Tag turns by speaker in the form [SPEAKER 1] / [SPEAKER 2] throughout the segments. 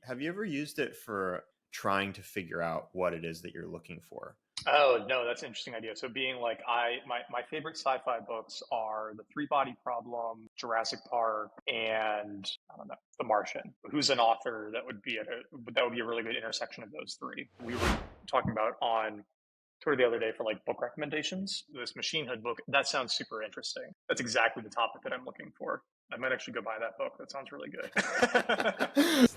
[SPEAKER 1] have you ever used it for trying to figure out what it is that you're looking for?
[SPEAKER 2] Oh, no, that's an interesting idea. So being like my favorite sci-fi books are The Three Body Problem, Jurassic Park, and I don't know, The Martian. Who's an author that would be a really good intersection of those three? We were talking about on Twitter the other day for like book recommendations. This Machine Hood book, that sounds super interesting. That's exactly the topic that I'm looking for. I might actually go buy that book. That sounds really good.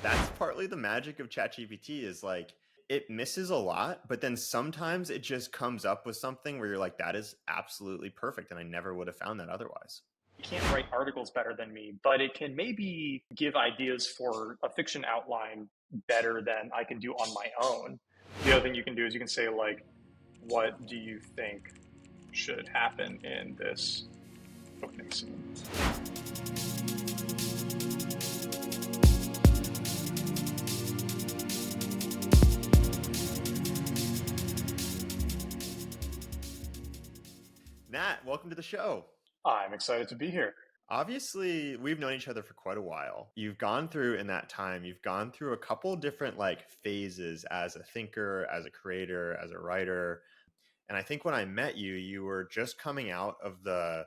[SPEAKER 1] That's partly the magic of ChatGPT is like it misses a lot, but then sometimes it just comes up with something where you're like, that is absolutely perfect. And I never would have found that otherwise.
[SPEAKER 2] It can't write articles better than me, but it can maybe give ideas for a fiction outline better than I can do on my own. The other thing you can do is you can say, like, what do you think should happen in this opening scene?
[SPEAKER 1] Nat, welcome to the show.
[SPEAKER 2] I'm excited to be here.
[SPEAKER 1] Obviously, we've known each other for quite a while. You've gone through in that time, you've gone through a couple different like phases as a thinker, as a creator, as a writer. And I think when I met you, you were just coming out of the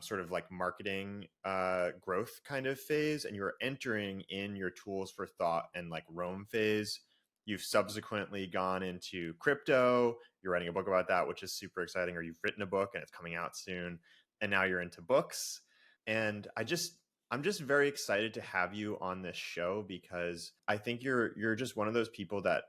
[SPEAKER 1] sort of like marketing growth kind of phase, and you were entering in your tools for thought and like Rome phase. You've subsequently gone into crypto. You're writing a book about that, which is super exciting, or you've written a book and it's coming out soon. And now you're into books. And I'm just very excited to have you on this show because I think you're just one of those people that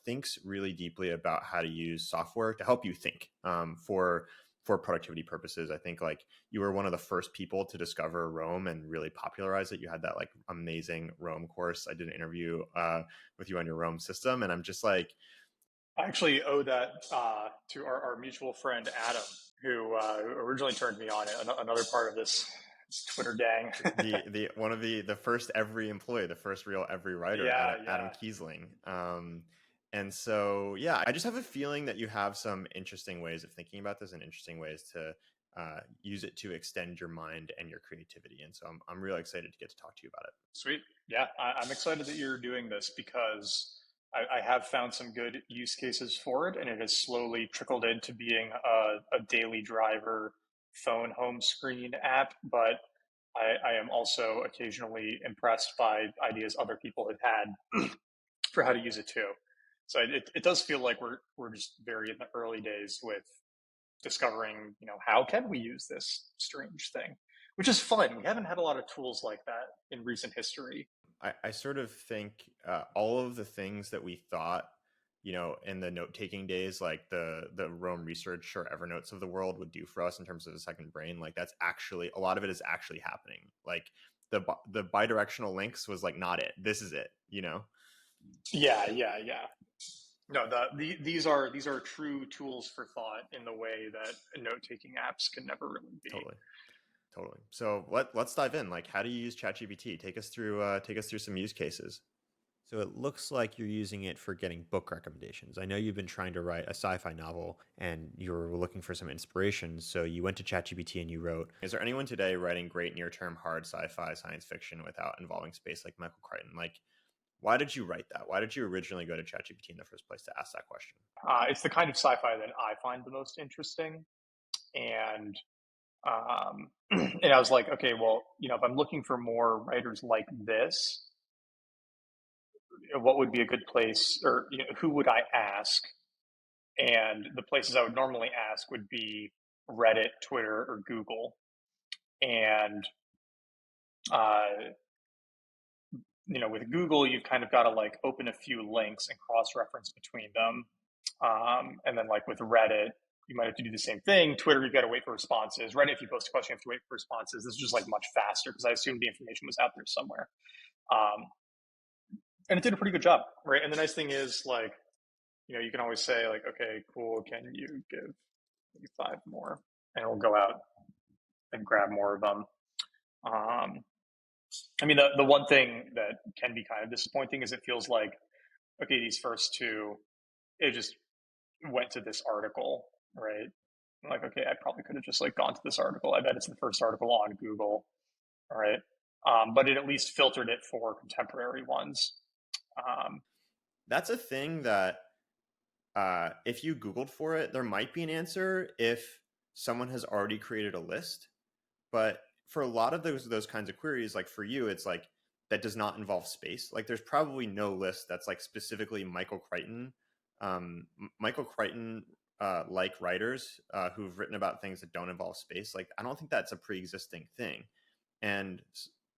[SPEAKER 1] thinks really deeply about how to use software to help you think for productivity purposes. I think like you were one of the first people to discover Rome and really popularize it. You had that like amazing Rome course. I did an interview with you on your Rome system, and I'm just like,
[SPEAKER 2] I actually owe that to our mutual friend Adam, who originally turned me on it. Another part of this Twitter gang.
[SPEAKER 1] the one of the first every employee, the first real every writer,
[SPEAKER 2] Yeah,
[SPEAKER 1] Adam
[SPEAKER 2] yeah.
[SPEAKER 1] Kiesling. And so, yeah, I just have a feeling that you have some interesting ways of thinking about this and interesting ways to use it to extend your mind and your creativity. And so I'm really excited to get to talk to you about it.
[SPEAKER 2] Sweet. Yeah, I'm excited that you're doing this because I have found some good use cases for it, and it has slowly trickled into being a daily driver phone home screen app. But I am also occasionally impressed by ideas other people have had for how to use it too. So it does feel like we're just very in the early days with discovering, how can we use this strange thing, which is fun. We haven't had a lot of tools like that in recent history.
[SPEAKER 1] I sort of think all of the things that we thought, in the note-taking days, like the Rome Research or Evernotes of the world would do for us in terms of a second brain, like that's actually, a lot of it is actually happening. Like the bidirectional links was like not it. This is it,
[SPEAKER 2] Yeah, yeah, yeah. No, these are true tools for thought in the way that note-taking apps can never really be.
[SPEAKER 1] Totally. Totally. So let's dive in. Like, how do you use ChatGPT? Take us through some use cases. So it looks like you're using it for getting book recommendations. I know you've been trying to write a sci-fi novel and you're looking for some inspiration. So you went to ChatGPT and you wrote, is there anyone today writing great near-term hard sci-fi science fiction without involving space like Michael Crichton? Like, why did you write that? Why did you originally go to ChatGPT in the first place to ask that question?
[SPEAKER 2] It's the kind of sci-fi that I find the most interesting, and and I was like, okay, well, if I'm looking for more writers like this, what would be a good place, or who would I ask? And the places I would normally ask would be Reddit, Twitter, or Google. And with Google, you've kind of got to like open a few links and cross-reference between them. And then like with Reddit, you might have to do the same thing. Twitter, you've got to wait for responses. Reddit, if you post a question, you have to wait for responses. This is just like much faster because I assumed the information was out there somewhere. And it did a pretty good job, right? And the nice thing is, like, you can always say, like, okay, cool, can you give me 5 more? And it'll go out and grab more of them. I mean, the one thing that can be kind of disappointing is it feels like, okay, these first two, it just went to this article, right? Like, okay, I probably could have just like gone to this article. I bet it's the first article on Google, right? But it at least filtered it for contemporary ones.
[SPEAKER 1] That's a thing that if you Googled for it, there might be an answer if someone has already created a list. But for a lot of those kinds of queries, like for you, it's like that does not involve space. Like there's probably no list that's like specifically Michael Crichton, Michael Crichton like writers who've written about things that don't involve space. Like I don't think that's a pre-existing thing. And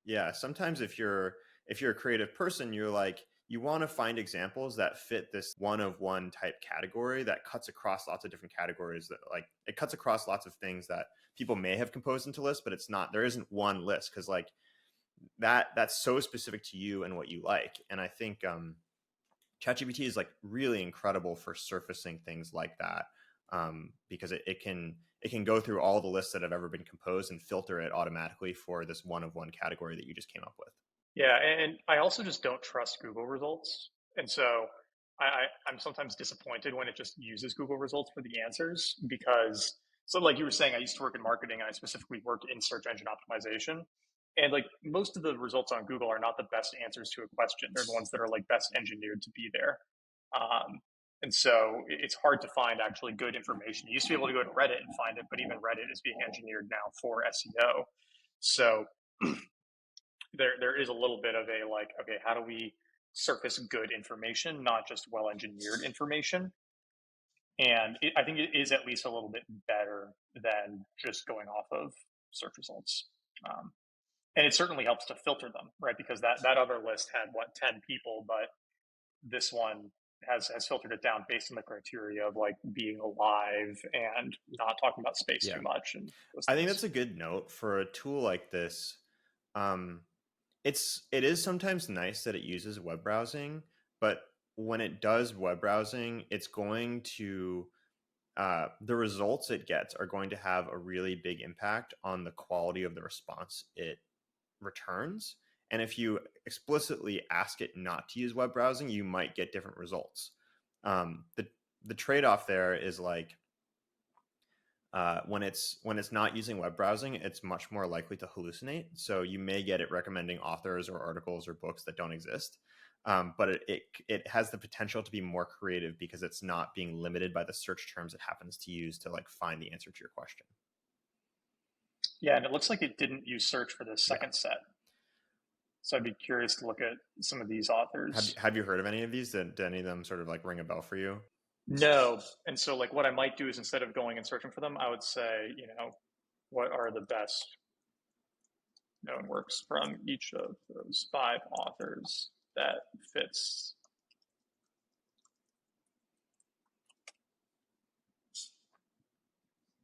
[SPEAKER 1] yeah, sometimes if you're a creative person, you're like you want to find examples that fit this one of one type category that cuts across lots of different categories, that like it cuts across lots of things that people may have composed into lists, but it's not, there isn't one list, because like that's so specific to you and what you like. And I think ChatGPT is like really incredible for surfacing things like that, because it can go through all the lists that have ever been composed and filter it automatically for this one of one category that you just came up with.
[SPEAKER 2] Yeah, and I also just don't trust Google results. And so I'm sometimes disappointed when it just uses Google results for the answers because, so like you were saying, I used to work in marketing and I specifically work in search engine optimization. And like most of the results on Google are not the best answers to a question. They're the ones that are like best engineered to be there. And so it's hard to find actually good information. You used to be able to go to Reddit and find it, but even Reddit is being engineered now for SEO. So there is a little bit of a like, okay, how do we surface good information, not just well engineered information? And I think it is at least a little bit better than just going off of search results. And it certainly helps to filter them, right? Because that other list had 10 people, but this one has filtered it down based on the criteria of like being alive and not talking about space too much. And
[SPEAKER 1] I think that's a good note for a tool like this. It is sometimes nice that it uses web browsing, but when it does web browsing, it's going to the results it gets are going to have a really big impact on the quality of the response it returns. And if you explicitly ask it not to use web browsing, you might get different results. The trade-off there is like when it's not using web browsing, it's much more likely to hallucinate. So you may get it recommending authors or articles or books that don't exist. But it has the potential to be more creative because it's not being limited by the search terms it happens to use to like find the answer to your question.
[SPEAKER 2] Yeah, and it looks like it didn't use search for the second set. So I'd be curious to look at some of these authors.
[SPEAKER 1] Have you heard of any of these? Did any of them sort of like ring a bell for you?
[SPEAKER 2] No. And so like what I might do is instead of going and searching for them, I would say, what are the best known works from each of those 5 authors that fits.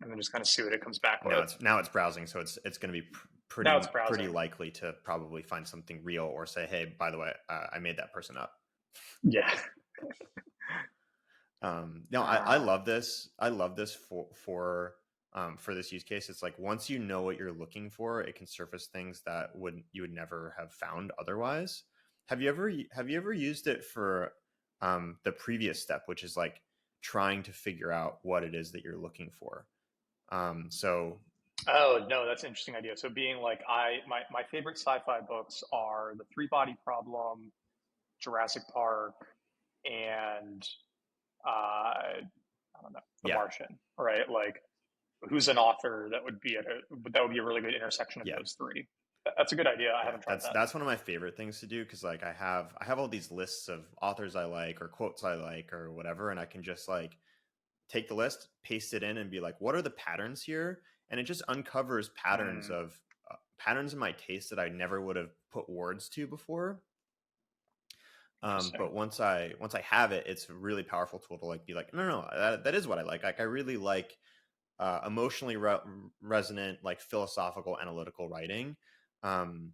[SPEAKER 2] And then just kind of see what it comes back with.
[SPEAKER 1] Now it's browsing, so it's going to be pretty likely to probably find something real or say, hey, by the way, I made that person up.
[SPEAKER 2] Yeah.
[SPEAKER 1] No, I love this. I love this for this use case. It's like once you know what you're looking for, it can surface things that you would never have found otherwise. Have you ever used it for the previous step, which is like trying to figure out what it is that you're looking for?
[SPEAKER 2] Oh no, that's an interesting idea. So being like my favorite sci-fi books are The Three-Body Problem, Jurassic Park, and I don't know, The Martian, right? Like, who's an author that would be a really good intersection of those three? That's a good idea. I haven't tried that.
[SPEAKER 1] That's one of my favorite things to do because like I have all these lists of authors I like or quotes I like or whatever, and I can just like take the list, paste it in, and be like, what are the patterns here? And it just uncovers patterns of patterns in my taste that I never would have put words to before. But once I have it, it's a really powerful tool to like be like, no, that is what I like. Like I really like emotionally resonant, like philosophical, analytical writing, and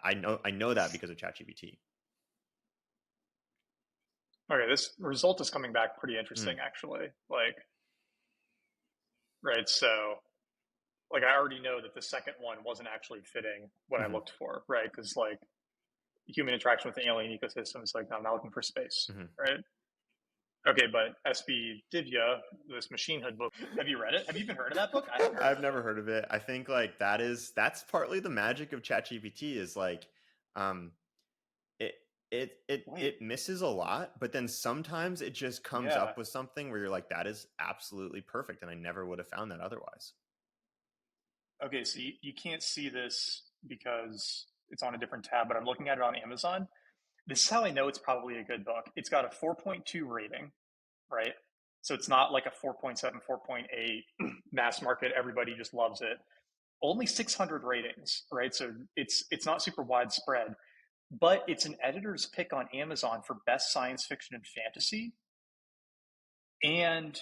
[SPEAKER 1] I know that because of ChatGPT.
[SPEAKER 2] Okay, this result is coming back pretty interesting, actually. Like, right, so like I already know that the second one wasn't actually fitting what I looked for, right? Because like human interaction with the alien ecosystem is like, I'm not looking for space, right? Okay, but SB Divya, this machine hood book, have you read it? Have you even heard of that book?
[SPEAKER 1] I've never heard of it. I think like that's partly the magic of ChatGPT is like,
[SPEAKER 2] Wait,
[SPEAKER 1] it misses a lot, but then sometimes it just comes
[SPEAKER 2] yeah.
[SPEAKER 1] up with something where you're like, that is absolutely perfect, and I never would have found that otherwise.
[SPEAKER 2] Okay, so you can't see this because it's on a different tab, but I'm looking at it on Amazon. This is how I know it's probably a good book. It's got a 4.2 rating, right? So it's not like a 4.7, 4.8 mass market, everybody just loves it. Only 600 ratings, right? So it's not super widespread, but it's an editor's pick on Amazon for best science fiction and fantasy. And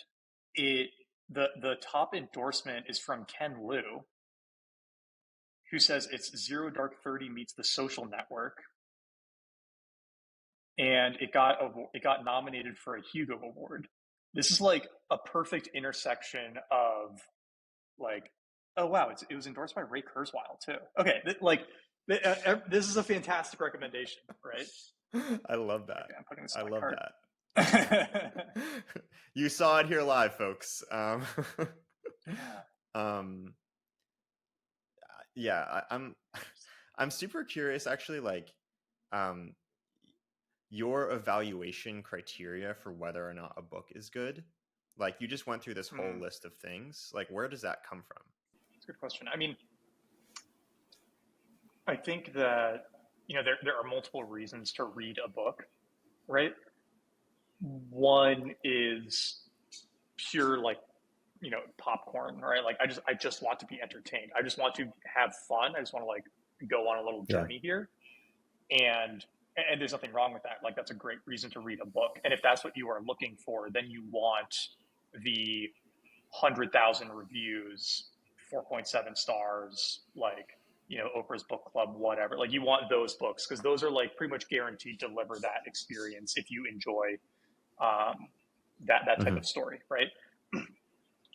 [SPEAKER 2] it the top endorsement is from Ken Liu, who says it's Zero Dark 30 meets The Social Network, and it got nominated for a Hugo Award. This is like a perfect intersection of like, oh wow, it was endorsed by Ray Kurzweil too. Okay, this is a fantastic recommendation, right?
[SPEAKER 1] I love that.
[SPEAKER 2] Okay, I'm putting this
[SPEAKER 1] I
[SPEAKER 2] in my
[SPEAKER 1] love
[SPEAKER 2] cart.
[SPEAKER 1] that. You saw it here live, folks.
[SPEAKER 2] Yeah.
[SPEAKER 1] Um, yeah, I'm super curious actually, like, um, your evaluation criteria for whether or not a book is good. Like, you just went through this whole
[SPEAKER 2] Hmm.
[SPEAKER 1] list of things. Like, where does that come from?
[SPEAKER 2] That's a good question. I mean, I think that there are multiple reasons to read a book, right? One is pure like popcorn, right? Like I just want to be entertained. I just want to have fun. I just want to like go on a little
[SPEAKER 1] Yeah.
[SPEAKER 2] journey here, and there's nothing wrong with that. Like that's a great reason to read a book. And if that's what you are looking for, then you want the 100,000 reviews, 4.7 stars, like Oprah's book club, whatever. Like you want those books because those are like pretty much guaranteed to deliver that experience if you enjoy um, that type of
[SPEAKER 1] Hmm.
[SPEAKER 2] story, right?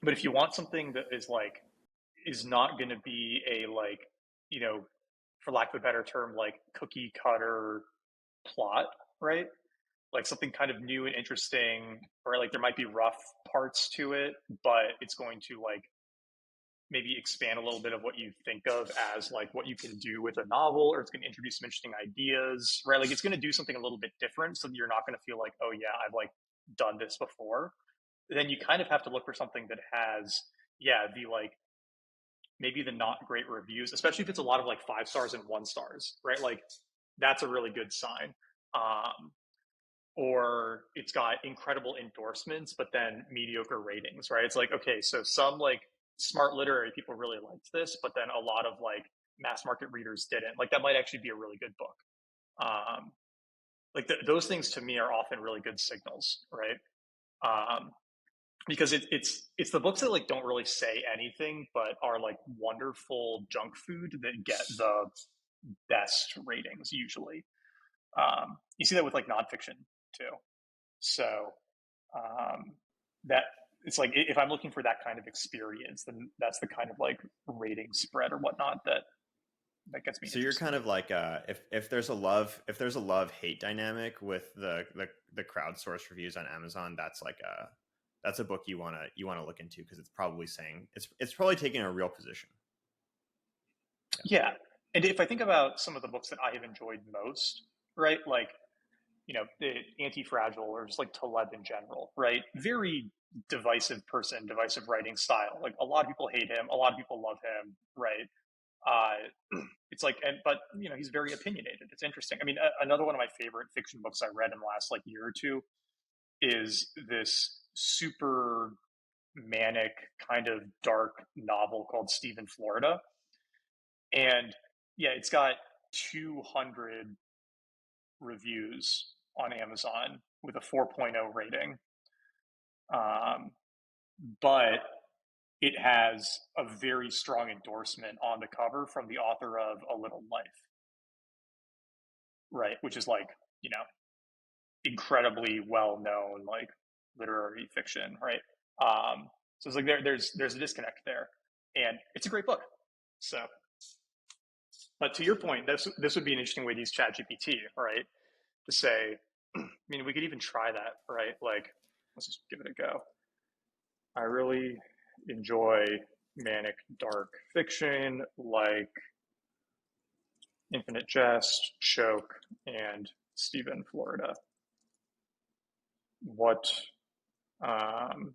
[SPEAKER 2] But if you want something that is not going to be a like you know for lack of a better term like cookie cutter plot, right? Like something kind of new and interesting, or like there might be rough parts to it, but it's going to like maybe expand a little bit of what you think of as like what you can do with a novel, or it's going to introduce some interesting ideas, right? Like it's going to do something a little bit different so that you're not going to feel like, oh yeah, I've like done this before. Then you kind of have to look for something that has, yeah, the like maybe the not great reviews, especially if it's a lot of like 5 stars and 1 stars, right? Like that's a really good sign. Um, or it's got incredible endorsements, but then mediocre ratings, right? It's like, okay, so some like smart literary people really liked this, but then a lot of like mass market readers didn't. Like that might actually be a really good book. Um, those things to me are often really good signals, right? Um, because it's the books that like don't really say anything, but are like wonderful junk food that get the best ratings usually. You see that with like nonfiction too. So um, that it's like if I'm looking for that kind of experience, then that's the kind of like rating spread or whatnot that gets me
[SPEAKER 1] So you're
[SPEAKER 2] interested.
[SPEAKER 1] kind of like, if there's a love hate dynamic with the crowdsourced reviews on Amazon, that's a book you wanna look into, because it's probably saying it's probably taking a real position.
[SPEAKER 2] Yeah, and if I think about some of the books that I have enjoyed most, right, like the Anti-Fragile or just like Taleb in general, right, very divisive person, divisive writing style. Like a lot of people hate him, a lot of people love him, right? It's like, but he's very opinionated. It's interesting. I mean, another one of my favorite fiction books I read in the last like year or two is this super manic kind of dark novel called Stephen Florida, and yeah, it's got 200 reviews on Amazon with a 4.0 rating, um, but it has a very strong endorsement on the cover from the author of A Little Life, right? Which is like, you know, incredibly well known, like literary fiction, right? So it's like there's a disconnect there, and it's a great book. So, but to your point, this would be an interesting way to use ChatGPT, right? To say, I mean, we could even try that, right? Like, let's just give it a go. I really enjoy manic dark fiction like Infinite Jest, Choke, and Stephen, Florida. What?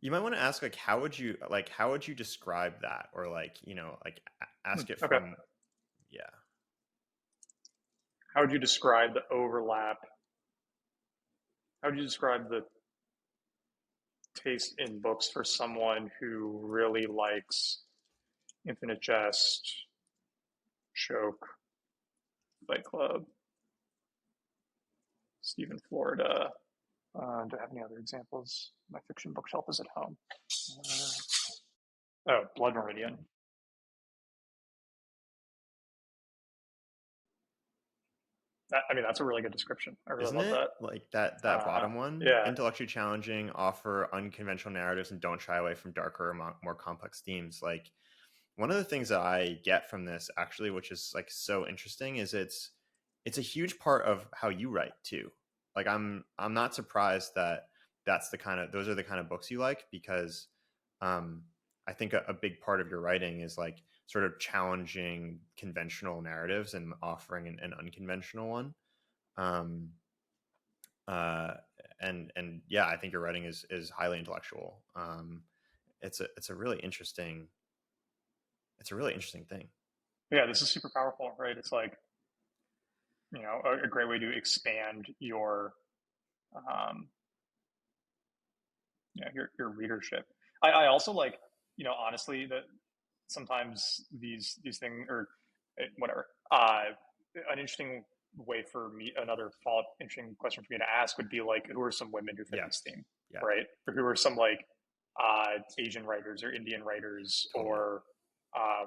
[SPEAKER 1] You might want to ask like how would you describe that, or like ask it
[SPEAKER 2] Okay.
[SPEAKER 1] from
[SPEAKER 2] How would you describe the overlap? How would you describe the taste in books for someone who really likes Infinite Jest, Choke, Fight Club, Stephen, Florida? Do I have any other examples? My fiction bookshelf is at home. Blood Meridian. That's a really good description. I really
[SPEAKER 1] Isn't
[SPEAKER 2] love
[SPEAKER 1] it?
[SPEAKER 2] that.
[SPEAKER 1] Like that bottom one,
[SPEAKER 2] Yeah.
[SPEAKER 1] intellectually challenging, offer unconventional narratives, and don't shy away from darker or more complex themes. Like one of the things that I get from this actually, which is like so interesting, is it's a huge part of how you write too. Like I'm not surprised that those are the kind of books you like, because I think a big part of your writing is like sort of challenging conventional narratives and offering an unconventional one. Um, and yeah, I think your writing is highly intellectual. It's a really interesting thing.
[SPEAKER 2] Yeah, this is super powerful, right? It's like, a great way to expand your your readership. I also like, honestly, that sometimes these things, or whatever. An interesting way for me, another follow-up interesting question for me to ask would be like, who are some women who fit this theme, right? Or who are some like Asian writers or Indian writers or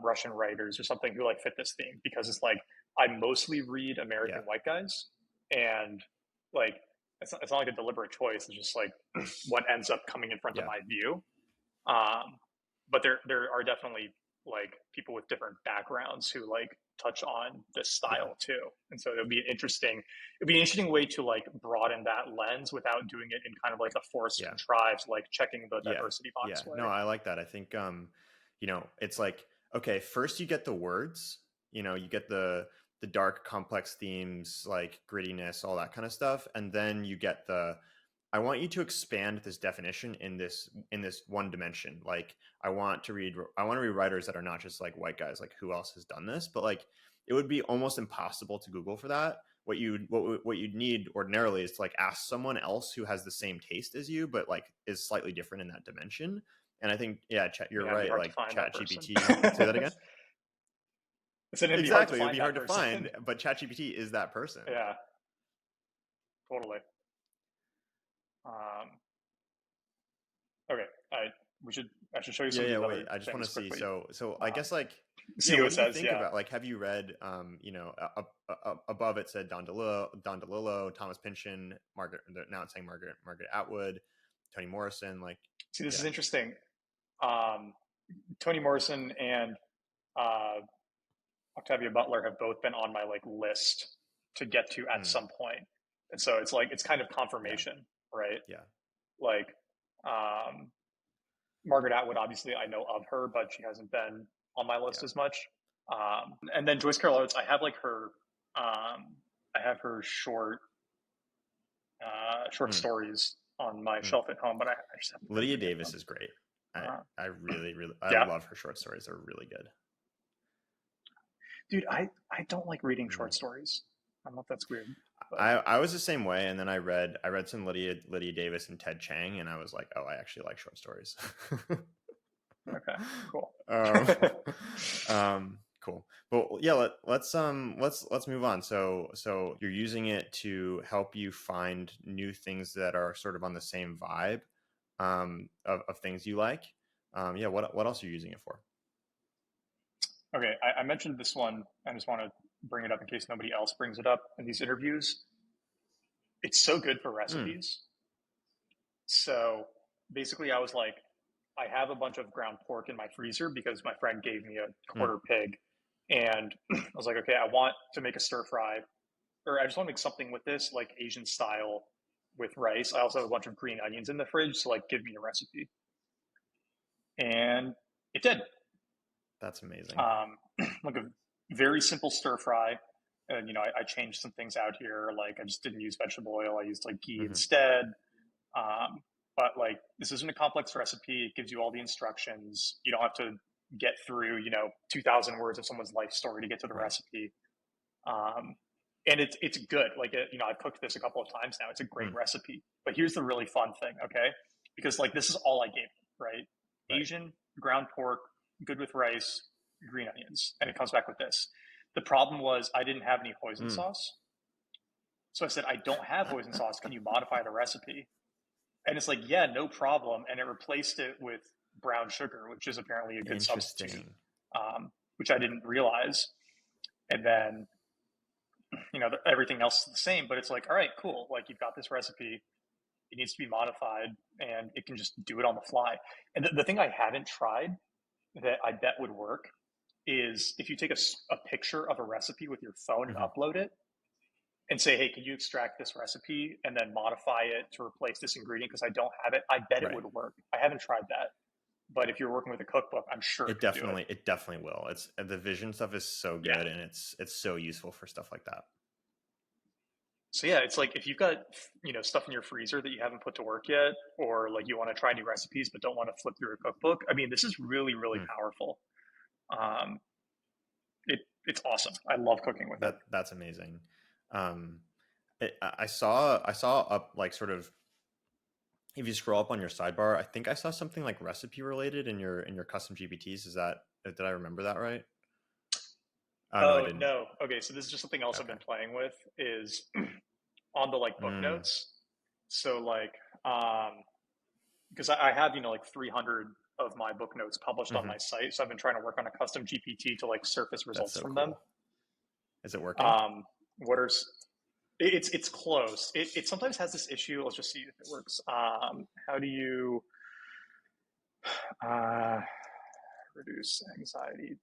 [SPEAKER 2] Russian writers or something who like fit this theme? Because it's like I mostly read American white guys, and like it's not like a deliberate choice. It's just like what ends up coming in front of my view. But there are definitely like people with different backgrounds who like touch on this style too, and so it'd be an interesting way to like broaden that lens without doing it in kind of like a forced contrived, like checking the diversity box way.
[SPEAKER 1] No, I like that. I think it's like, okay, first you get the words, you get the dark complex themes like grittiness, all that kind of stuff, and then you get I want you to expand this definition in this one dimension. Like I want to read writers that are not just like white guys, like who else has done this, but like it would be almost impossible to Google for that. What you'd need ordinarily is to like ask someone else who has the same taste as you, but like is slightly different in that dimension. And I think, you're right. Like ChatGPT, say that again. Exactly, it would be hard to find, but ChatGPT is that person.
[SPEAKER 2] Yeah, totally. Okay, I should show you some of these other
[SPEAKER 1] I just want to see.
[SPEAKER 2] quickly.
[SPEAKER 1] So I guess like
[SPEAKER 2] see
[SPEAKER 1] what do you think about, like, have you read above it said Don DeLillo, Thomas Pynchon, now it's saying Margaret Atwood, Toni Morrison, like.
[SPEAKER 2] See, this is interesting. Toni Morrison and Octavia Butler have both been on my like list to get to at some point. And so it's like, it's kind of confirmation, right?
[SPEAKER 1] Yeah.
[SPEAKER 2] Like, Margaret Atwood, obviously I know of her, but she hasn't been on my list as much. And then Joyce Carol Oates, I have like her, I have her short stories on my shelf at home, but I just haven't.
[SPEAKER 1] Lydia Davis is great. I really, I love her short stories. They're really good.
[SPEAKER 2] Dude, I don't like reading short stories. I don't know if that's weird. But
[SPEAKER 1] I was the same way, and then I read some Lydia Davis and Ted Chiang, and I was like, oh, I actually like short stories.
[SPEAKER 2] Okay, cool.
[SPEAKER 1] Cool. But yeah, let's move on. So you're using it to help you find new things that are sort of on the same vibe of things you like. What else are you using it for?
[SPEAKER 2] Okay, I mentioned this one. I just want to bring it up in case nobody else brings it up in these interviews. It's so good for recipes. So basically I was like, I have a bunch of ground pork in my freezer because my friend gave me a quarter pig. And I was like, okay, I want to make a stir fry, or I just want to make something with this, like Asian style with rice. I also have a bunch of green onions in the fridge. So like, give me a recipe. And it did.
[SPEAKER 1] That's amazing.
[SPEAKER 2] Like a very simple stir fry. and I changed some things out here. Like I just didn't use vegetable oil. I used like ghee
[SPEAKER 1] Hmm.
[SPEAKER 2] instead. But like this isn't a complex recipe. It gives you all the instructions. You don't have to get through 2,000 words of someone's life story to get to the
[SPEAKER 1] Right.
[SPEAKER 2] recipe. Um, and it's good. Like I've cooked this a couple of times now. It's a great
[SPEAKER 1] Mm.
[SPEAKER 2] recipe. But here's the really fun thing, okay? Because like this is all I gave, right?
[SPEAKER 1] Right.
[SPEAKER 2] Asian ground pork, good with rice, green onions, and it comes back with this. The problem was I didn't have any hoisin
[SPEAKER 1] Mm.
[SPEAKER 2] sauce, so I said I don't have hoisin sauce. Can you modify the recipe? And it's like, yeah, no problem. And it replaced it with brown sugar, which is apparently a good substitute,
[SPEAKER 1] Interesting.
[SPEAKER 2] which I didn't realize. And then everything else is the same, but it's like, all right, cool. Like you've got this recipe, it needs to be modified, and it can just do it on the fly. And the thing I haven't tried that I bet would work is if you take a picture of a recipe with your phone and
[SPEAKER 1] Hmm.
[SPEAKER 2] upload it and say, hey, can you extract this recipe and then modify it to replace this ingredient because I don't have it? I bet it
[SPEAKER 1] Right.
[SPEAKER 2] would work. I haven't tried that. But if you're working with a cookbook, I'm sure it
[SPEAKER 1] It
[SPEAKER 2] could do it.
[SPEAKER 1] definitely, it definitely will. It's the vision stuff is so
[SPEAKER 2] Yeah.
[SPEAKER 1] good, and it's so useful for stuff like that.
[SPEAKER 2] So yeah, it's like if you've got stuff in your freezer that you haven't put to work yet, or like you want to try new recipes but don't want to flip through a cookbook. I mean, this is really really
[SPEAKER 1] Mm.
[SPEAKER 2] powerful. Um, it's awesome. I love cooking with it.
[SPEAKER 1] That's amazing. Um, I saw up like sort of, if you scroll up on your sidebar, I think I saw something like recipe related in your custom GPTs. Is that, did I remember that right? Oh no, I
[SPEAKER 2] Oh
[SPEAKER 1] didn't.
[SPEAKER 2] no. Okay, so this is just something else I've
[SPEAKER 1] Okay.
[SPEAKER 2] been playing with is on the like book
[SPEAKER 1] Mm.
[SPEAKER 2] notes. So like because I have like 300 of my book notes published on
[SPEAKER 1] Hmm.
[SPEAKER 2] my site, so I've been trying to work on a custom GPT to like surface
[SPEAKER 1] That's
[SPEAKER 2] results
[SPEAKER 1] so
[SPEAKER 2] from them.
[SPEAKER 1] cool. Is it working?
[SPEAKER 2] Um, what are it's close. It sometimes has this issue. Let's just see if it works. How do you uh, reduce anxiety?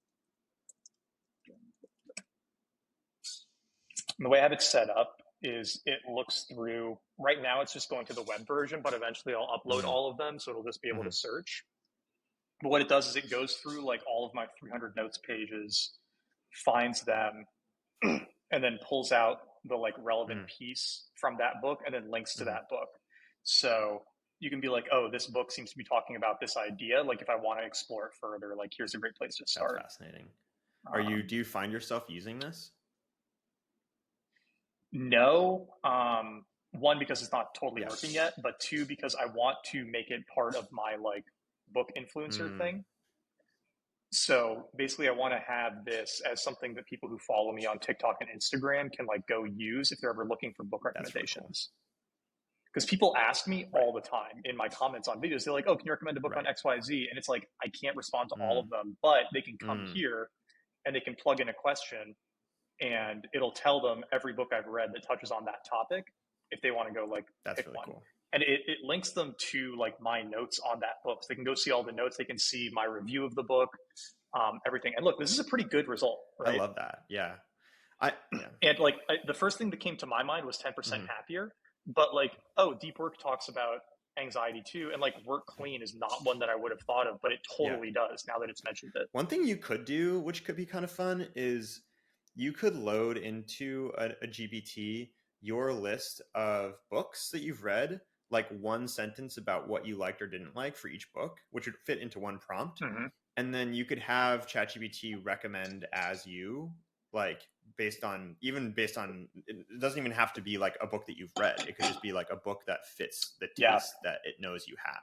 [SPEAKER 2] And the way I have it set up is it looks through. Right now, it's just going to the web version, but eventually I'll upload
[SPEAKER 1] Mm.
[SPEAKER 2] all of them, so it'll just be able to
[SPEAKER 1] Hmm.
[SPEAKER 2] search. But what it does is it goes through like all of my 300 notes pages, finds them, and then pulls out the like relevant
[SPEAKER 1] Mm.
[SPEAKER 2] piece from that book and then links to
[SPEAKER 1] Hmm.
[SPEAKER 2] that book. So you can be like, oh, this book seems to be talking about this idea. Like if I want to explore it further, like here's a great place to
[SPEAKER 1] That's
[SPEAKER 2] start.
[SPEAKER 1] fascinating.
[SPEAKER 2] Um,
[SPEAKER 1] Do you find yourself using this?
[SPEAKER 2] no, one because it's not totally
[SPEAKER 1] Yeah.
[SPEAKER 2] working yet, but two because I want to make it part of my like book influencer
[SPEAKER 1] Mm.
[SPEAKER 2] thing. So basically, I want to have this as something that people who follow me on TikTok and Instagram can like go use if they're ever looking for book
[SPEAKER 1] That's really cool.
[SPEAKER 2] recommendations. Because people ask me
[SPEAKER 1] Right.
[SPEAKER 2] all the time in my comments on videos, they're like, "Oh, can you recommend a book on
[SPEAKER 1] Right.
[SPEAKER 2] XYZ?" And it's like I can't respond to all
[SPEAKER 1] Mm.
[SPEAKER 2] of them, but they can come
[SPEAKER 1] Mm.
[SPEAKER 2] here and they can plug in a question, and it'll tell them every book I've read that touches on that topic if they want to go like
[SPEAKER 1] That's
[SPEAKER 2] pick
[SPEAKER 1] really
[SPEAKER 2] one.
[SPEAKER 1] cool.
[SPEAKER 2] And it links them to like my notes on that book, so they can go see all the notes. They can see my review of the book, everything. And look, this is a pretty good result,
[SPEAKER 1] I
[SPEAKER 2] right?
[SPEAKER 1] love that. Yeah. Yeah.
[SPEAKER 2] And like the first thing that came to my mind was 10%
[SPEAKER 1] Hmm.
[SPEAKER 2] happier, but like, oh, deep work talks about anxiety too, and like work clean is not one that I would have thought of, but it
[SPEAKER 1] Yeah.
[SPEAKER 2] totally does now that it's mentioned it.
[SPEAKER 1] One thing you could do, which could be kind of fun, is you could load into a GPT your list of books that you've read, like one sentence about what you liked or didn't like for each book, which would fit into one prompt.
[SPEAKER 2] Mm-hmm.
[SPEAKER 1] And then you could have ChatGPT recommend as you, like based on, it doesn't even have to be like a book that you've read. It could just be like a book that fits the
[SPEAKER 2] Yeah,
[SPEAKER 1] taste that it knows you have.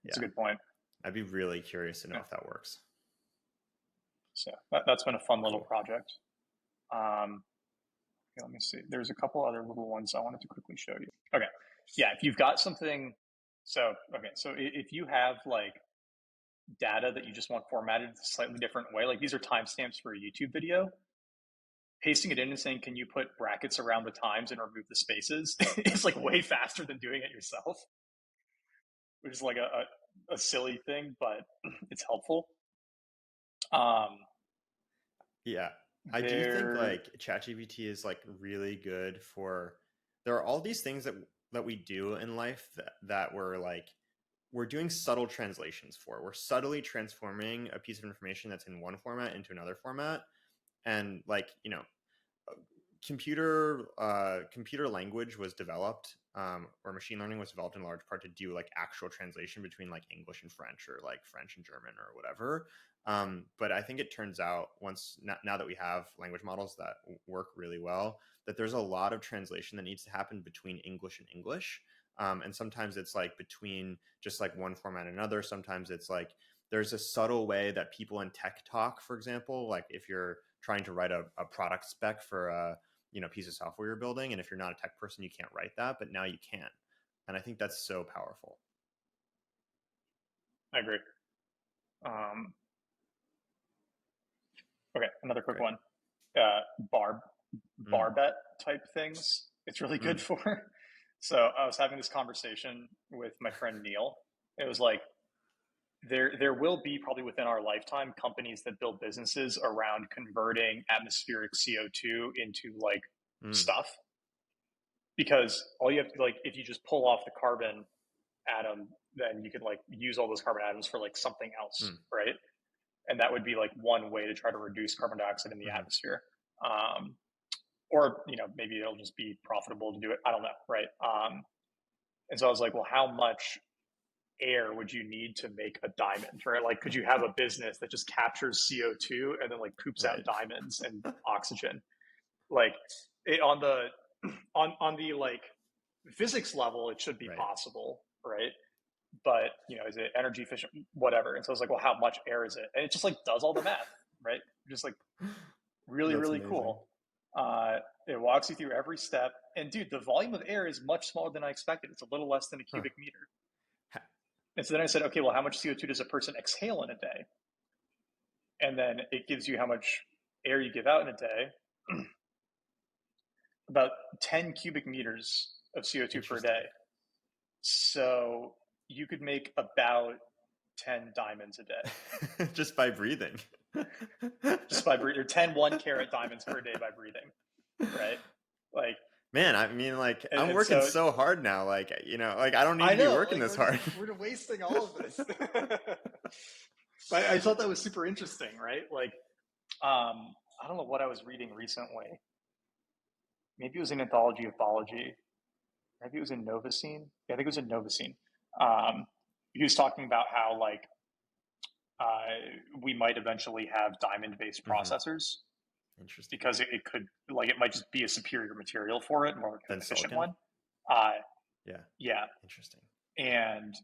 [SPEAKER 2] that's a
[SPEAKER 1] Yeah.
[SPEAKER 2] good point.
[SPEAKER 1] I'd be really curious to know
[SPEAKER 2] Yeah.
[SPEAKER 1] if that works.
[SPEAKER 2] So that's been a fun little
[SPEAKER 1] Cool.
[SPEAKER 2] project. Let me see. There's a couple other little ones I wanted to quickly show you. Okay. Yeah, if you've got something, so if you have like data that you just want formatted in a slightly different way, like these are timestamps for a YouTube video, pasting it in and saying, can you put brackets around the times and remove the spaces is like way faster than doing it yourself, which is like a silly thing, but it's helpful.
[SPEAKER 1] Yeah. I do think
[SPEAKER 2] There,
[SPEAKER 1] like ChatGPT is like really good for, there are all these things that we do in life that we're doing subtle translations for. We're subtly transforming a piece of information that's in one format into another format. And like, computer language was developed, or machine learning was developed in large part to do like actual translation between like English and French, or like French and German or whatever. But I think it turns out now that we have language models that work really well, that there's a lot of translation that needs to happen between English and English. And sometimes it's like between just like one format and another. Sometimes it's like there's a subtle way that people in tech talk, for example, like if you're trying to write a product spec for a piece of software you're building, and if you're not a tech person, you can't write that, but now you can. And I think that's so powerful.
[SPEAKER 2] I agree. Okay, another quick one. Barbet type things. It's really good for. So I was having this conversation with my friend Neil. It was like, there will be probably within our lifetime companies that build businesses around converting atmospheric CO2 into like stuff. Because all you have to, like, if you just pull off the carbon atom, then you could like use all those carbon atoms for like something else, right? And that would be like one way to try to reduce carbon dioxide in the atmosphere. Or, maybe it'll just be profitable to do it. I don't know, right? And so I was like, well, how much air would you need to make a diamond, right? Like, could you have a business that just captures CO2 and then like poops out diamonds and oxygen? Like, on the like physics level, it should be possible, right? But is it energy efficient? Whatever. And so I was like, well, how much air is it? And it just like does all the math, right? Just like really, really amazing. Cool. It walks you through every step. And dude, the volume of air is much smaller than I expected. It's a little less than a cubic meter. And so then I said, okay, well, how much CO2 does a person exhale in a day? And then it gives you how much air you give out in a day. About 10 cubic meters of CO2 per day. So you could make about 10 diamonds a day.
[SPEAKER 1] Just by breathing.
[SPEAKER 2] Just by breathing. Or 10 1-carat diamonds per day by breathing. Right? Like,
[SPEAKER 1] man, I mean, like, I'm working so hard now. Like, like, I don't need to be working this hard.
[SPEAKER 2] We're wasting all of this. But I thought that was super interesting, right? Like, I don't know what I was reading recently. Maybe it was in Anthology of Biology. Maybe it was in Novacine. Yeah, I think it was in Novacine. He was talking about how, like, we might eventually have diamond-based processors.
[SPEAKER 1] Interesting.
[SPEAKER 2] Because it could, like, it might just be a superior material for it, more efficient one. Yeah.
[SPEAKER 1] Interesting.
[SPEAKER 2] And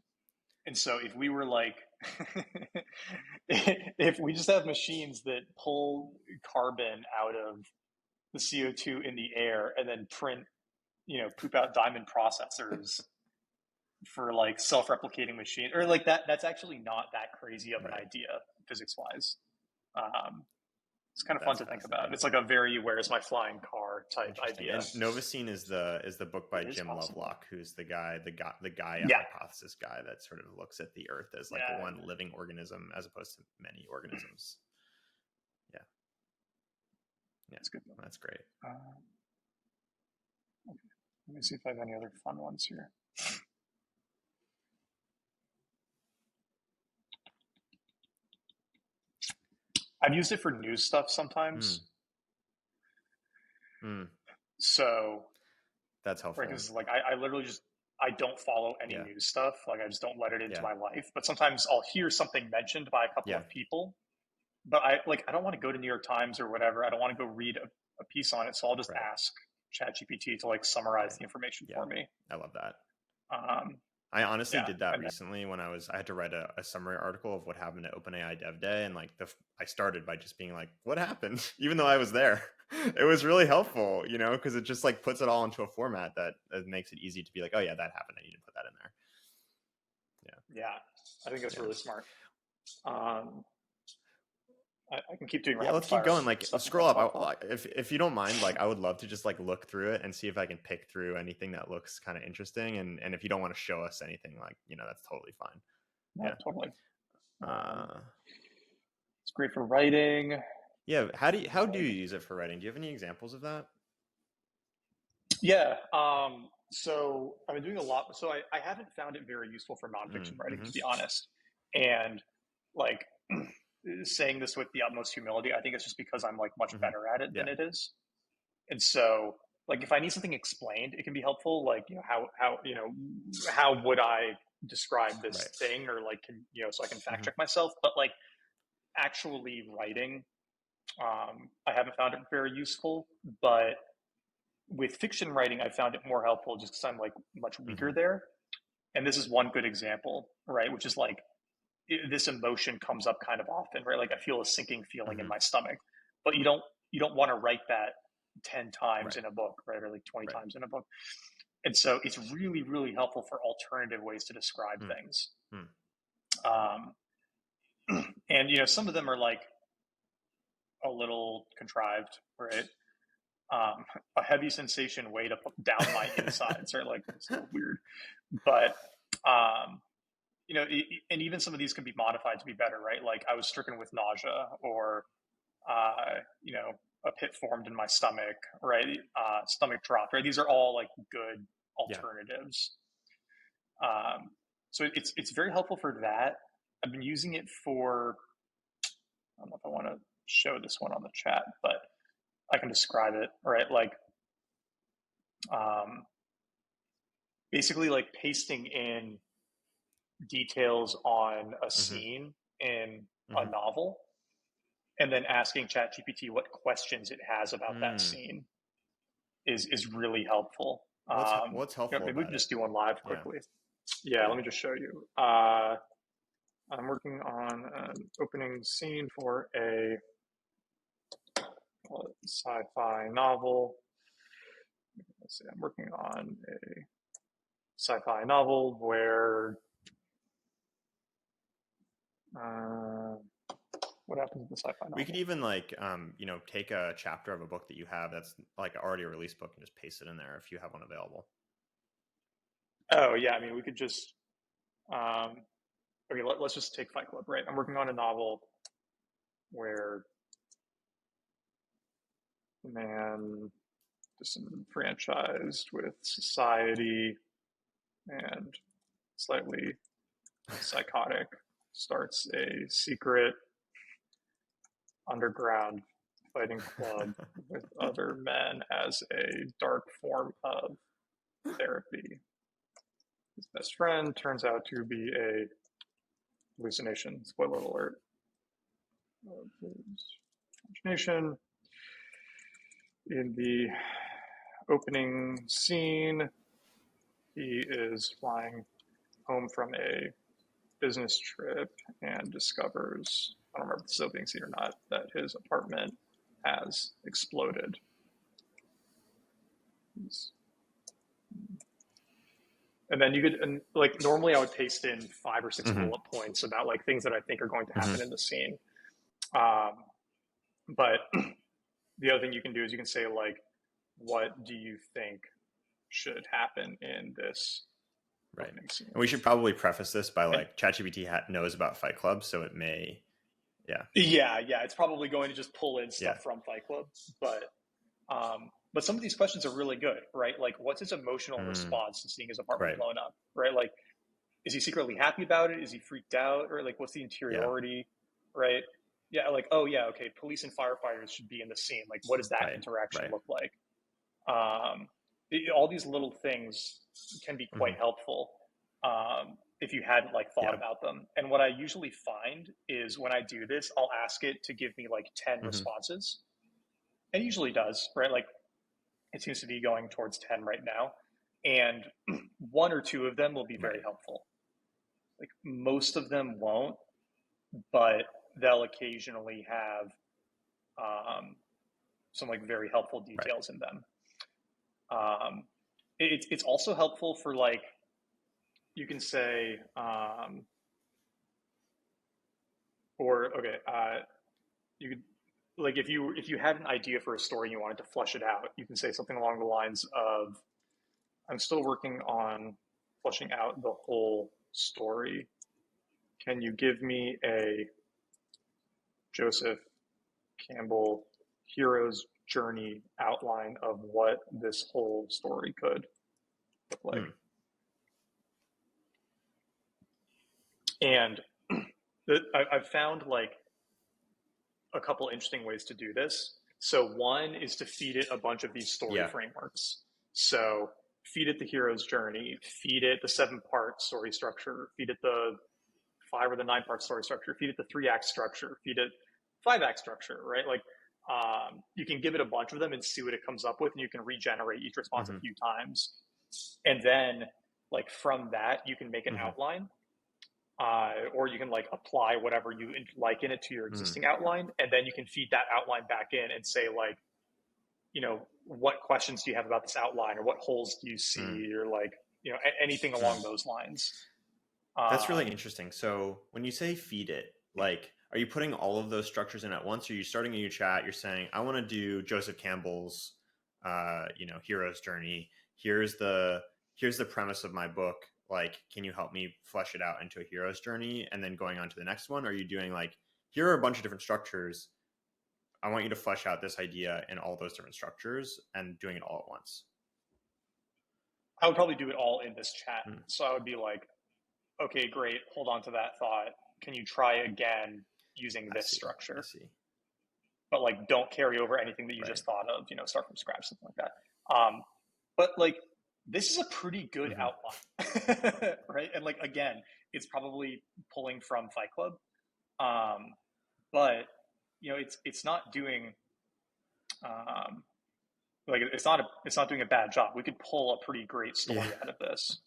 [SPEAKER 2] so if we were like, if we just have machines that pull carbon out of the CO2 in the air and then print, poop out diamond processors for like self-replicating machine, or like that's actually not that crazy of an idea physics-wise. It's kind of fun to think about. It's like a very "where's my flying car" type idea.
[SPEAKER 1] And Novacine is the book by Jim Lovelock, who's the guy hypothesis guy that sort of looks at the Earth as like one living organism as opposed to many organisms. Yeah,
[SPEAKER 2] that's good.
[SPEAKER 1] That's great.
[SPEAKER 2] Okay. Let me see if I have any other fun ones here. I've used it for news stuff sometimes. So
[SPEAKER 1] that's helpful.
[SPEAKER 2] Because like I literally I don't follow any news stuff. Like I just don't let it into my life. But sometimes I'll hear something mentioned by a couple of people. But I don't want to go to New York Times or whatever. I don't want to go read a piece on it. So I'll just ask ChatGPT to like summarize the information for me.
[SPEAKER 1] I love that. I honestly did that recently when I had to write a summary article of what happened at OpenAI Dev Day. And like I started by just being like, what happened? Even though I was there, it was really helpful, because it just like puts it all into a format that makes it easy to be like, oh yeah, that happened. I need to put that in there.
[SPEAKER 2] Yeah. I think that's really smart. I can keep doing.
[SPEAKER 1] Yeah, let's keep going. Like, scroll up. If you don't mind, like, I would love to just like look through it and see if I can pick through anything that looks kind of interesting. And if you don't want to show us anything, like, that's totally fine.
[SPEAKER 2] Yeah, totally. It's great for writing.
[SPEAKER 1] Yeah. How do you use it for writing? Do you have any examples of that?
[SPEAKER 2] Yeah. So I've been doing a lot. So I haven't found it very useful for nonfiction writing, to be honest. And like, saying this with the utmost humility. I think it's just because I'm like much
[SPEAKER 1] Hmm.
[SPEAKER 2] better at it
[SPEAKER 1] Yeah.
[SPEAKER 2] than it is. And so like if I need something explained, it can be helpful. Like, how would I describe this
[SPEAKER 1] Right.
[SPEAKER 2] thing, or like, so I can fact
[SPEAKER 1] Hmm.
[SPEAKER 2] check myself. But like actually writing, I haven't found it very useful. But with fiction writing, I found it more helpful just because I'm like much weaker
[SPEAKER 1] Hmm.
[SPEAKER 2] there. And this is one good example, right? Which is like this emotion comes up kind of often, right? Like I feel a sinking feeling in
[SPEAKER 1] Hmm.
[SPEAKER 2] my stomach, but you don't want to write that 10 times
[SPEAKER 1] Right.
[SPEAKER 2] in a book, right? Or like 20
[SPEAKER 1] Right.
[SPEAKER 2] times in a book. And so it's really, really helpful for alternative ways to describe
[SPEAKER 1] Mm.
[SPEAKER 2] things.
[SPEAKER 1] Mm.
[SPEAKER 2] Um, and some of them are like a little contrived, right? A heavy sensation weighed up down my insides, right? Like it's a little weird, but um, and even some of these can be modified to be better, right? Like I was stricken with nausea, or a pit formed in my stomach, right? Stomach dropped, right? These are all like good
[SPEAKER 1] Yeah.
[SPEAKER 2] alternatives. So it's very helpful for that. I've been using it for, I don't know if I want to show this one on the chat, but I can describe it, right? Like um, basically like pasting in details on a
[SPEAKER 1] Hmm.
[SPEAKER 2] scene in a
[SPEAKER 1] Hmm.
[SPEAKER 2] novel, and then asking ChatGPT what questions it has about that
[SPEAKER 1] Mm.
[SPEAKER 2] scene is really helpful.
[SPEAKER 1] What's helpful
[SPEAKER 2] Maybe we
[SPEAKER 1] about
[SPEAKER 2] can
[SPEAKER 1] it?
[SPEAKER 2] just do one live
[SPEAKER 1] Yeah.
[SPEAKER 2] quickly. Yeah,
[SPEAKER 1] Yeah.
[SPEAKER 2] let me just show you. I'm working on an opening scene for a sci-fi novel. Let's see, I'm working on a sci-fi novel where uh, what happens in the sci-fi
[SPEAKER 1] We could
[SPEAKER 2] novel?
[SPEAKER 1] even like take a chapter of a book that you have that's like already a released book and just paste it in there if you have one available.
[SPEAKER 2] Oh yeah, I mean we could just um, okay. Let's just take Fight Club, right? I'm working on a novel where the man disenfranchised with society and slightly psychotic starts a secret underground fighting club with other men as a dark form of therapy. His best friend turns out to be a hallucination. Spoiler alert. Of his imagination. In the opening scene, he is flying home from a business trip and discovers, I don't remember if this is opening scene or not, that his apartment has exploded. And then you could, and like normally I would paste in 5 or 6
[SPEAKER 1] Hmm.
[SPEAKER 2] bullet points about like things that I think are going to
[SPEAKER 1] Hmm.
[SPEAKER 2] happen in the scene. Um, but the other thing you can do is you can say like, what do you think should happen in this
[SPEAKER 1] Right.
[SPEAKER 2] opening scene?
[SPEAKER 1] And we should probably preface this by
[SPEAKER 2] And
[SPEAKER 1] like ChatGPT knows about Fight Club, so it may. Yeah.
[SPEAKER 2] yeah, it's probably going to just pull in
[SPEAKER 1] Yeah.
[SPEAKER 2] stuff from Fight Club, but some of these questions are really good, right? Like, what's his emotional
[SPEAKER 1] Mm.
[SPEAKER 2] response to seeing his apartment
[SPEAKER 1] Right.
[SPEAKER 2] blown up, right? Like, is he secretly happy about it? Is he freaked out? Or like, what's the
[SPEAKER 1] Yeah.
[SPEAKER 2] interiority, right? Yeah, like, oh yeah, okay, police and firefighters should be in the scene. Like, what does that
[SPEAKER 1] Right.
[SPEAKER 2] interaction
[SPEAKER 1] Right.
[SPEAKER 2] look like? Um, all these little things can be
[SPEAKER 1] Hmm.
[SPEAKER 2] quite helpful if you hadn't like thought
[SPEAKER 1] Yeah.
[SPEAKER 2] about them. And what I usually find is when I do this, I'll ask it to give me like 10
[SPEAKER 1] Hmm.
[SPEAKER 2] responses. It usually does, right? Like it seems to be going towards 10 right now. And one or two of them will be very
[SPEAKER 1] Right.
[SPEAKER 2] helpful. Like most of them won't, but they'll occasionally have some like very helpful
[SPEAKER 1] Right.
[SPEAKER 2] details in them. Um, it's also helpful for like you can say or okay you could like if you had an idea for a story and you wanted to flesh it out, you can say something along the lines of, I'm still working on fleshing out the whole story. Can you give me a Joseph Campbell hero's journey outline of what this whole story could look like?
[SPEAKER 1] Mm.
[SPEAKER 2] And I've found like a couple interesting ways to do this. So one is to feed it a bunch of these story
[SPEAKER 1] Yeah.
[SPEAKER 2] frameworks. So feed it the hero's journey, feed it the 7-part story structure, feed it the 5 or the 9-part story structure, feed it the 3-act structure, feed it 5-act structure, right? Like you can give it a bunch of them and see what it comes up with, and you can regenerate each response a few times. And then like from that, you can make an outline, or you can like apply whatever you like in it to your existing outline. And then you can feed that outline back in and say like, what questions do you have about this outline, or what holes do you see, or like, anything along those lines.
[SPEAKER 1] That's really interesting. So when you say feed it, like, are you putting all of those structures in at once? Or are you starting a new chat? You're saying, I want to do Joseph Campbell's, hero's journey. Here's the premise of my book. Like, can you help me flesh it out into a hero's journey? And then going on to the next one? Or are you doing like, here are a bunch of different structures. I want you to flesh out this idea in all those different structures and doing it all at once?
[SPEAKER 2] I would probably do it all in this chat. So I would be like, okay, great. Hold on to that thought. Can you try again using this structure?
[SPEAKER 1] I see.
[SPEAKER 2] But like, don't carry over anything that you just thought of, start from scratch, something like that. But like, this is a pretty good outline, right? And like, again, it's probably pulling from Fight Club. But it's not doing, like, it's not doing a bad job. We could pull a pretty great story out of this.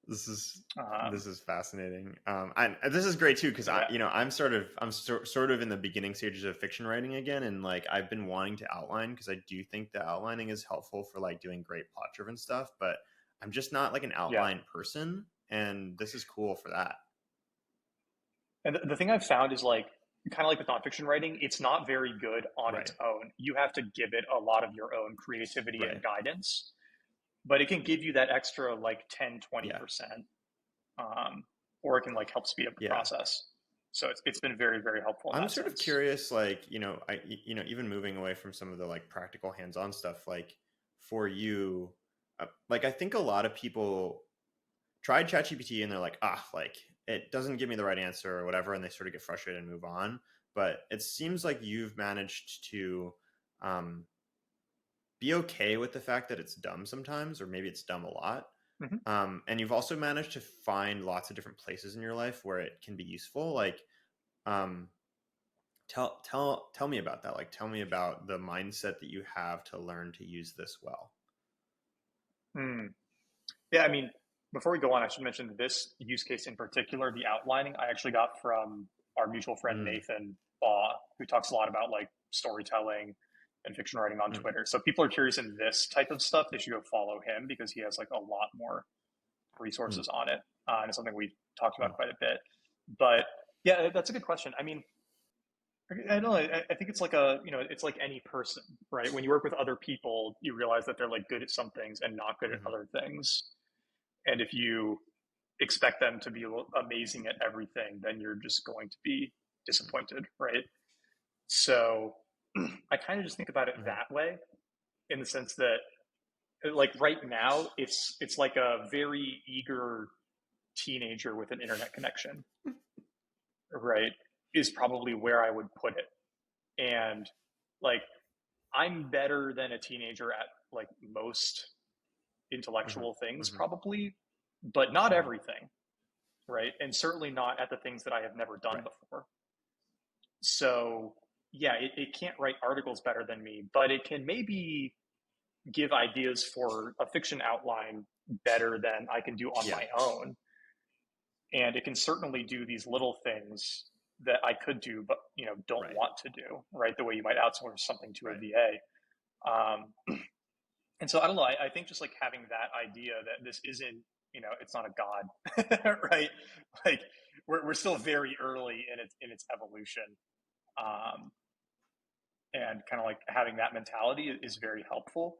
[SPEAKER 1] This is fascinating. And this is great too, because I'm sort of in the beginning stages of fiction writing again, and like I've been wanting to outline because I do think that outlining is helpful for like doing great plot driven stuff, but I'm just not like an outline person, and this is cool for that.
[SPEAKER 2] And the thing I've found is like, kind of like with nonfiction writing, it's not very good on its own. You have to give it a lot of your own creativity and guidance. But it can give you that extra like 10, 20%, or it can like help speed up the process. So it's been very, very helpful.
[SPEAKER 1] I'm sort of curious, like, even moving away from some of the like practical hands-on stuff, like for you, like I think a lot of people tried ChatGPT and they're like, like it doesn't give me the right answer or whatever, and they sort of get frustrated and move on. But it seems like you've managed to be okay with the fact that it's dumb sometimes, or maybe it's dumb a lot. And you've also managed to find lots of different places in your life where it can be useful. Like, tell me about that. Like, tell me about the mindset that you have to learn to use this well.
[SPEAKER 2] Yeah, I mean, before we go on, I should mention this use case in particular, the outlining, I actually got from our mutual friend Nathan Baugh, who talks a lot about like storytelling and fiction writing on Twitter. So if people are curious in this type of stuff, they should go follow him because he has like a lot more resources on it. And it's something we've talked about quite a bit. But yeah, that's a good question. I mean, I know, I think it's like it's like any person, right? When you work with other people, you realize that they're like good at some things and not good at other things. And if you expect them to be amazing at everything, then you're just going to be disappointed, right? So I kind of just think about it that way, in the sense that like right now it's like a very eager teenager with an internet connection, right, is probably where I would put it. And like, I'm better than a teenager at like most intellectual things probably, but not everything, right? And certainly not at the things that I have never done before. So yeah, it can't write articles better than me, but it can maybe give ideas for a fiction outline better than I can do on my own. And it can certainly do these little things that I could do, but don't want to do, right? The way you might outsource something to a VA. And so I don't know. I think just like having that idea that this isn't, it's not a god, right? Like we're still very early in its evolution. And kind of like having that mentality is very helpful.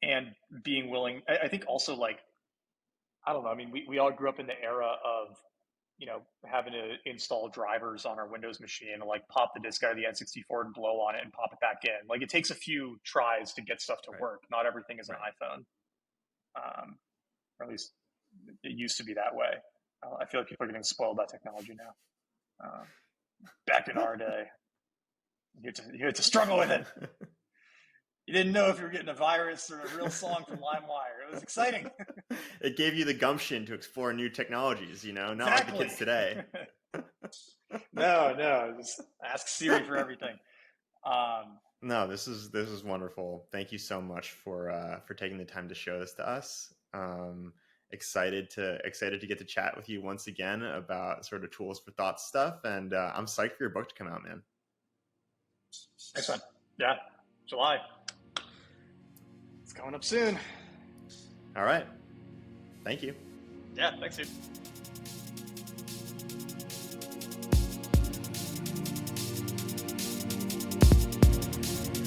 [SPEAKER 2] And being willing, I think also like, I don't know. I mean, we all grew up in the era of, having to install drivers on our Windows machine and like pop the disk out of the N64 and blow on it and pop it back in. Like it takes a few tries to get stuff to work. Not everything is an iPhone. Or at least it used to be that way. I feel like people are getting spoiled by technology now. back in our day. You had to struggle with it. You didn't know if you were getting a virus or a real song from LimeWire. It was exciting.
[SPEAKER 1] It gave you the gumption to explore new technologies, not
[SPEAKER 2] Exactly.
[SPEAKER 1] like the kids today.
[SPEAKER 2] No, just ask Siri for everything.
[SPEAKER 1] No, this is wonderful. Thank you so much for taking the time to show this to us. Excited to get to chat with you once again about sort of tools for thoughts stuff, and I'm psyched for your book to come out, man.
[SPEAKER 2] Excellent. Yeah, July. It's coming up soon.
[SPEAKER 1] All right. Thank you.
[SPEAKER 2] Yeah, thanks, dude.